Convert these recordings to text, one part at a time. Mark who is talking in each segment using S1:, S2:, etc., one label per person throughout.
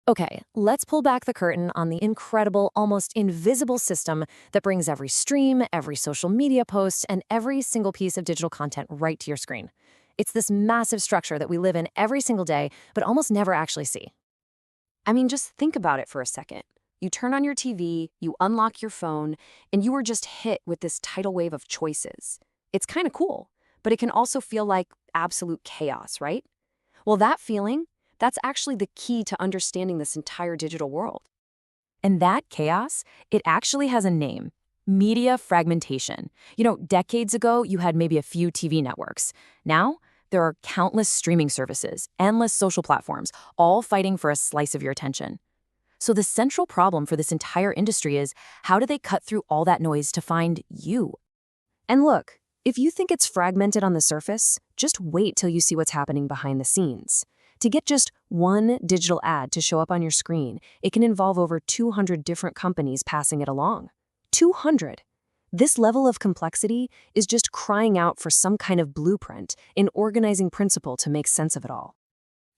S1: Okay, let's pull back the curtain on the incredible, almost invisible system that brings every stream, every social media post, and every single piece of digital content right to your screen. It's this massive structure that we live in every single day, but almost never actually see.
S2: I mean, just think about it for a second. You turn on your TV, you unlock your phone, and you are just hit with this tidal wave of choices. It's kind of cool, but it can also feel like absolute chaos, right? Well, that feeling, that's actually the key to understanding this entire digital world.
S1: And that chaos, it actually has a name: media fragmentation. Decades ago, you had maybe a few TV networks. Now, there are countless streaming services, endless social platforms, all fighting for a slice of your attention. So the central problem for this entire industry is, how do they cut through all that noise to find you? And look, if you think it's fragmented on the surface, just wait till you see what's happening behind the scenes. To get just one digital ad to show up on your screen, it can involve over 200 different companies passing it along. 200! This level of complexity is just crying out for some kind of blueprint, an organizing principle to make sense of it all.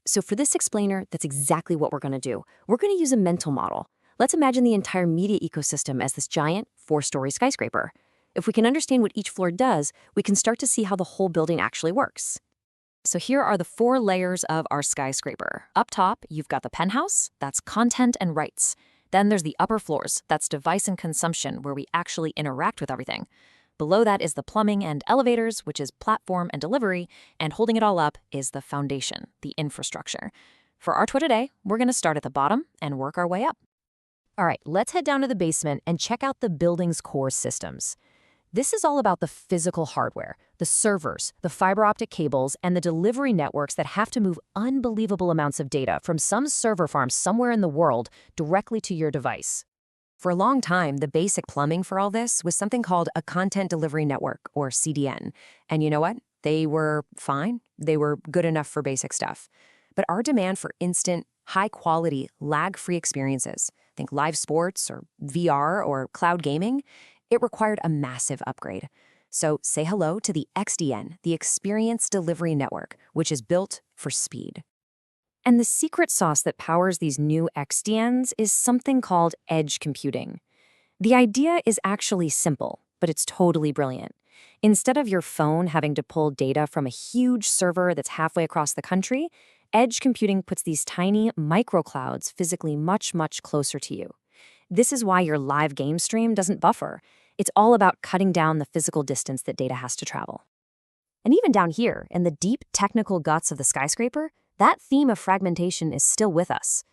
S1: So for this explainer, that's exactly what we're going to do. We're going to use a mental model. Let's imagine the entire media ecosystem as this giant, 4-story skyscraper. If we can understand what each floor does, we can start to see how the whole building actually works. So here are the 4 layers of our skyscraper. Up top, you've got the penthouse, that's content and rights. Then there's the upper floors, that's device and consumption, where we actually interact with everything. Below that is the plumbing and elevators, which is platform and delivery, and holding it all up is the foundation, the infrastructure. For our tour today, we're going to start at the bottom and work our way up. All right, let's head down to the basement and check out the building's core systems. This is all about the physical hardware, the servers, the fiber optic cables, and the delivery networks that have to move unbelievable amounts of data from some server farm somewhere in the world directly to your device. For a long time, the basic plumbing for all this was something called a content delivery network, or CDN. And you know what? They were fine. They were good enough for basic stuff. But our demand for instant, high-quality, lag-free experiences, think live sports or VR or cloud gaming, it required a massive upgrade. So say hello to the XDN, the Experience Delivery Network, which is built for speed. And the secret sauce that powers these new XDNs is something called edge computing. The idea is actually simple, but it's totally brilliant. Instead of your phone having to pull data from a huge server that's halfway across the country, edge computing puts these tiny microclouds physically much, much closer to you. This is why your live game stream doesn't buffer. It's all about cutting down the physical distance that data has to travel. And even down here, in the deep technical guts of the skyscraper, that theme of fragmentation is still with us.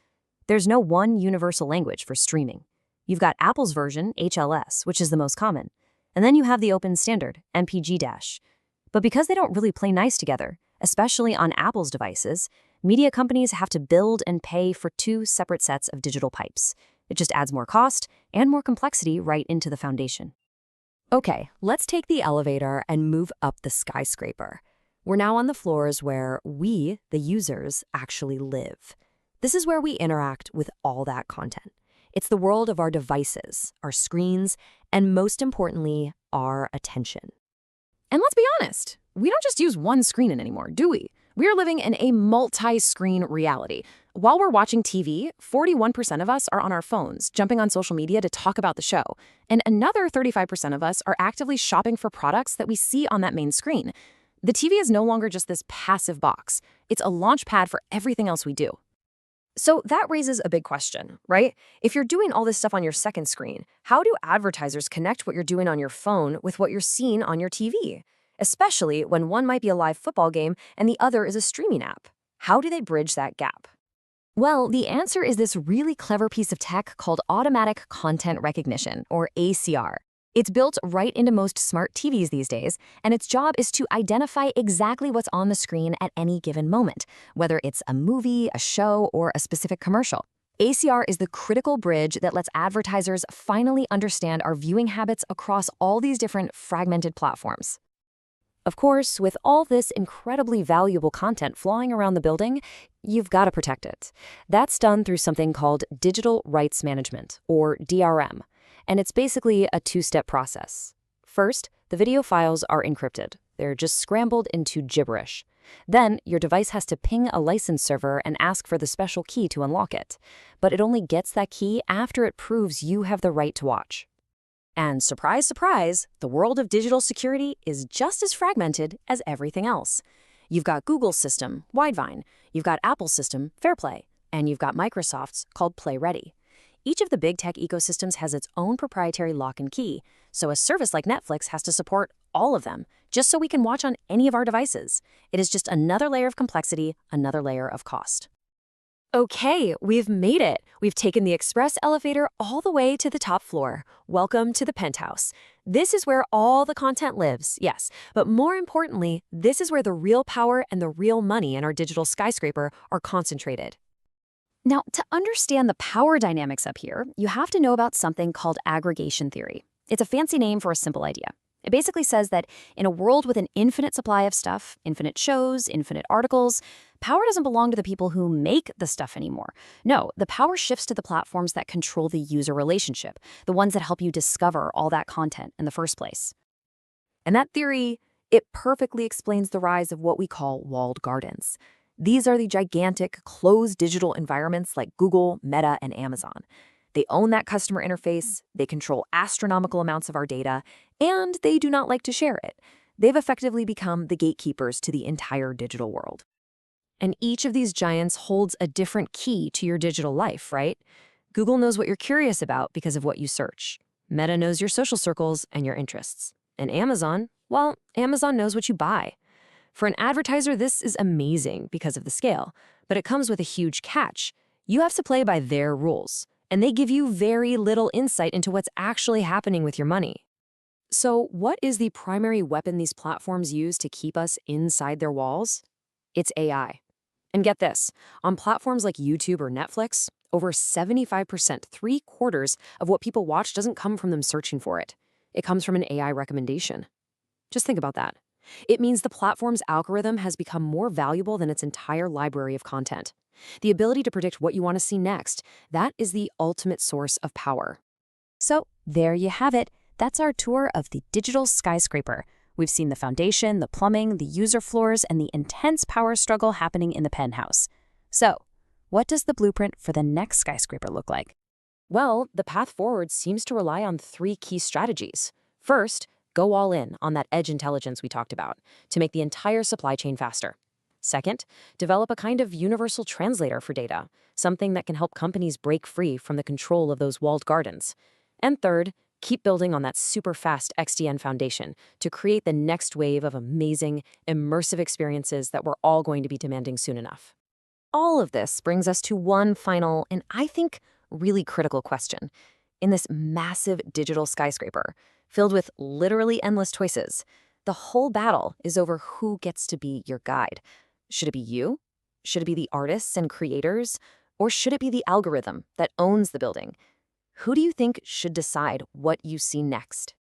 S1: There's no one universal language for streaming. You've got Apple's version, HLS, which is the most common. And then you have the open standard, MPG-. But because they don't really play nice together, especially on Apple's devices, media companies have to build and pay for 2 separate sets of digital pipes. It just adds more cost and more complexity right into the foundation. Okay, let's take the elevator and move up the skyscraper. We're now on the floors where we, the users, actually live. This is where we interact with all that content. It's the world of our devices, our screens, and most importantly, our attention. And let's be honest, we don't just use one screen anymore, do we? We are living in a multi-screen reality. While we're watching TV, 41% of us are on our phones, jumping on social media to talk about the show. And another 35% of us are actively shopping for products that we see on that main screen. The TV is no longer just this passive box. It's a launch pad for everything else we do. So that raises a big question, right? If you're doing all this stuff on your second screen, how do advertisers connect what you're doing on your phone with what you're seeing on your TV? Especially when one might be a live football game and the other is a streaming app. How do they bridge that gap? Well, the answer is this really clever piece of tech called automatic content recognition, or ACR. It's built right into most smart TVs these days, and its job is to identify exactly what's on the screen at any given moment, whether it's a movie, a show, or a specific commercial. ACR is the critical bridge that lets advertisers finally understand our viewing habits across all these different fragmented platforms. Of course, with all this incredibly valuable content flying around the building, you've got to protect it. That's done through something called Digital Rights Management, or DRM, and it's basically a 2-step process. First, the video files are encrypted. They're just scrambled into gibberish.
S2: Then your device has to ping a license server and ask for the special key to unlock it. But it only gets that key after it proves you have the right to watch. And surprise, surprise, the world of digital security is just as fragmented as everything else. You've got Google's system, Widevine, you've got Apple's system, Fairplay, and you've got Microsoft's called PlayReady. Each of the big tech ecosystems has its own proprietary lock and key, so a service like Netflix has to support all of them, just so we can watch on any of our devices. It is just another layer of complexity, another layer of cost. Okay, we've made it. We've taken the express elevator all the way to the top floor. Welcome to the penthouse. This is where all the content lives, yes. But more importantly, this is where the real power and the real money in our digital skyscraper are concentrated. Now, to understand the power dynamics up here, you have to know about something called aggregation theory. It's a fancy name for a simple idea. It basically says that in a world with an infinite supply of stuff, infinite shows, infinite articles, power doesn't belong to the people who make the stuff anymore. No, the power shifts to the platforms that control the user relationship, the ones that help you discover all that content in the first place. And that theory, it perfectly explains the rise of what we call walled gardens. These are the gigantic, closed digital environments like Google, Meta, and Amazon. They own that customer interface, they control astronomical amounts of our data, and they do not like to share it. They've effectively become the gatekeepers to the entire digital world. And each of these giants holds a different key to your digital life, right? Google knows what you're curious about because of what you search. Meta knows your social circles and your interests. And Amazon, well, Amazon knows what you buy. For an advertiser, this is amazing because of the scale, but it comes with a huge catch. You have to play by their rules, and they give you very little insight into what's actually happening with your money. So what is the primary weapon these platforms use to keep us inside their walls? It's AI. And get this, on platforms like YouTube or Netflix, over 75%, 3/4 of what people watch doesn't come from them searching for it. It comes from an AI recommendation. Just think about that. It means the platform's algorithm has become more valuable than its entire library of content. The ability to predict what you want to see next, that is the ultimate source of power. So there you have it. That's our tour of the digital skyscraper. We've seen the foundation, the plumbing, the user floors, and the intense power struggle happening in the penthouse. So, what does the blueprint for the next skyscraper look like? Well, the path forward seems to rely on 3 key strategies. First, go all in on that edge intelligence we talked about to make the entire supply chain faster. Second, develop a kind of universal translator for data, something that can help companies break free from the control of those walled gardens. And third, keep building on that super fast XDN foundation to create the next wave of amazing, immersive experiences that we're all going to be demanding soon enough. All of this brings us to one final, and I think really critical question. In this massive digital skyscraper, filled with literally endless choices, the whole battle is over who gets to be your guide. Should it be you? Should it be the artists and creators? Or should it be the algorithm that owns the building? Who do you think should decide what you see next?